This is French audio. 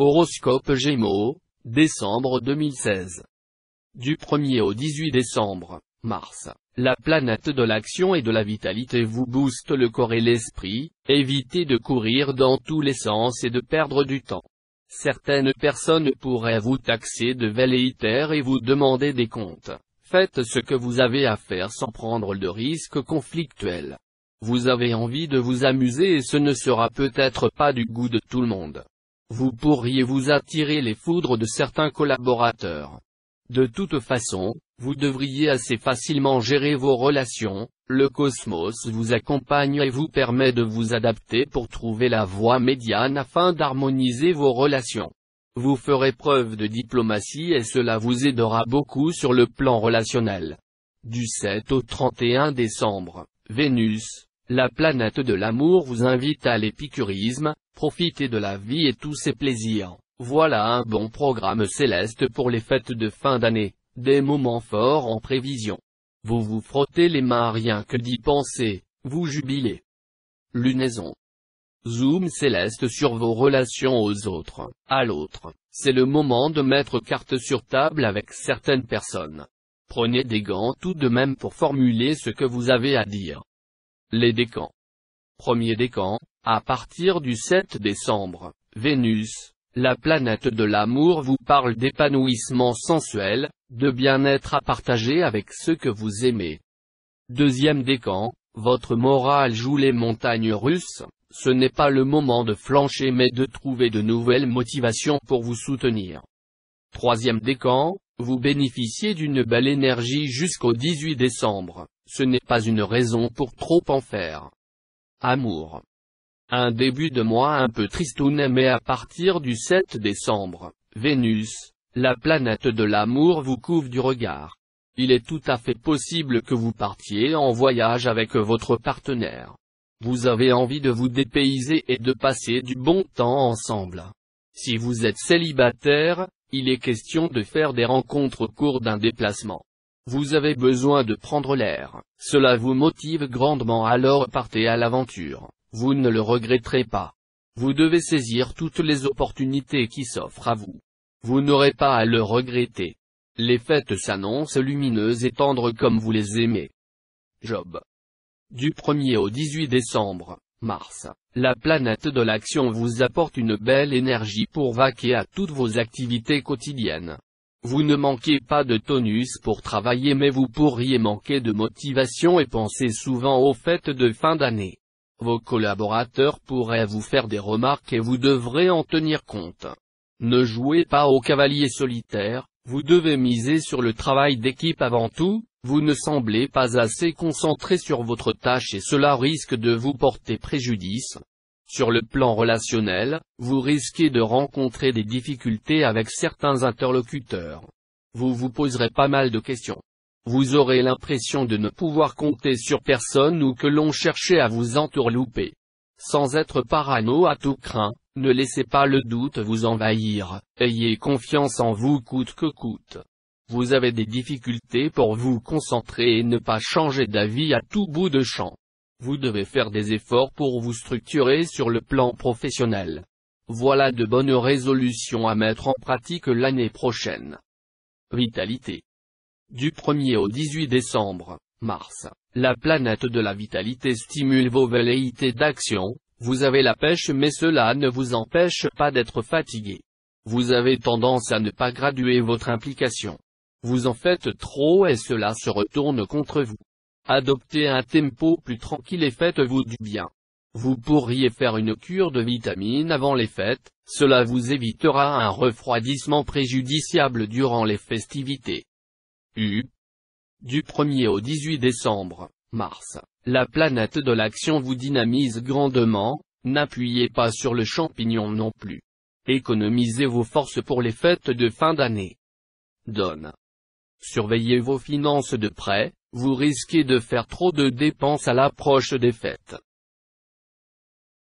Horoscope Gémeaux, décembre 2016. Du 1er au 18 décembre, Mars, la planète de l'action et de la vitalité vous booste le corps et l'esprit. Évitez de courir dans tous les sens et de perdre du temps. Certaines personnes pourraient vous taxer de velléitaire et vous demander des comptes. Faites ce que vous avez à faire sans prendre de risques conflictuels. Vous avez envie de vous amuser et ce ne sera peut-être pas du goût de tout le monde. Vous pourriez vous attirer les foudres de certains collaborateurs. De toute façon, vous devriez assez facilement gérer vos relations. Le cosmos vous accompagne et vous permet de vous adapter pour trouver la voie médiane afin d'harmoniser vos relations. Vous ferez preuve de diplomatie et cela vous aidera beaucoup sur le plan relationnel. Du 7 au 31 décembre, Vénus, la planète de l'amour vous invite à l'épicurisme. Profitez de la vie et tous ses plaisirs. Voilà un bon programme céleste pour les fêtes de fin d'année, des moments forts en prévision. Vous vous frottez les mains rien que d'y penser, vous jubilez. Lunaison. Zoom céleste sur vos relations aux autres, à l'autre. C'est le moment de mettre carte sur table avec certaines personnes. Prenez des gants tout de même pour formuler ce que vous avez à dire. Les décans. Premier décan, à partir du 7 décembre, Vénus, la planète de l'amour vous parle d'épanouissement sensuel, de bien-être à partager avec ceux que vous aimez. Deuxième décan, votre morale joue les montagnes russes, ce n'est pas le moment de flancher mais de trouver de nouvelles motivations pour vous soutenir. Troisième décan, vous bénéficiez d'une belle énergie jusqu'au 18 décembre, ce n'est pas une raison pour trop en faire. Amour. Un début de mois un peu tristoun mais à partir du 7 décembre, Vénus, la planète de l'amour vous couvre du regard. Il est tout à fait possible que vous partiez en voyage avec votre partenaire. Vous avez envie de vous dépayser et de passer du bon temps ensemble. Si vous êtes célibataire, il est question de faire des rencontres au cours d'un déplacement. Vous avez besoin de prendre l'air, cela vous motive grandement alors partez à l'aventure. Vous ne le regretterez pas. Vous devez saisir toutes les opportunités qui s'offrent à vous. Vous n'aurez pas à le regretter. Les fêtes s'annoncent lumineuses et tendres comme vous les aimez. Job. Du 1er au 18 décembre, Mars, la planète de l'action vous apporte une belle énergie pour vaquer à toutes vos activités quotidiennes. Vous ne manquez pas de tonus pour travailler mais vous pourriez manquer de motivation et penser souvent aux fêtes de fin d'année. Vos collaborateurs pourraient vous faire des remarques et vous devrez en tenir compte. Ne jouez pas au cavalier solitaire, vous devez miser sur le travail d'équipe avant tout, vous ne semblez pas assez concentré sur votre tâche et cela risque de vous porter préjudice. Sur le plan relationnel, vous risquez de rencontrer des difficultés avec certains interlocuteurs. Vous vous poserez pas mal de questions. Vous aurez l'impression de ne pouvoir compter sur personne ou que l'on cherchait à vous entourlouper. Sans être parano à tout craint, ne laissez pas le doute vous envahir, ayez confiance en vous coûte que coûte. Vous avez des difficultés pour vous concentrer et ne pas changer d'avis à tout bout de champ. Vous devez faire des efforts pour vous structurer sur le plan professionnel. Voilà de bonnes résolutions à mettre en pratique l'année prochaine. Vitalité. Du 1er au 18 décembre, Mars, la planète de la vitalité stimule vos velléités d'action. Vous avez la pêche mais cela ne vous empêche pas d'être fatigué. Vous avez tendance à ne pas graduer votre implication. Vous en faites trop et cela se retourne contre vous. Adoptez un tempo plus tranquille et faites-vous du bien. Vous pourriez faire une cure de vitamines avant les fêtes, cela vous évitera un refroidissement préjudiciable durant les festivités. Du 1er au 18 décembre, Mars, la planète de l'action vous dynamise grandement, n'appuyez pas sur le champignon non plus. Économisez vos forces pour les fêtes de fin d'année. Donne. Surveillez vos finances de près, vous risquez de faire trop de dépenses à l'approche des fêtes.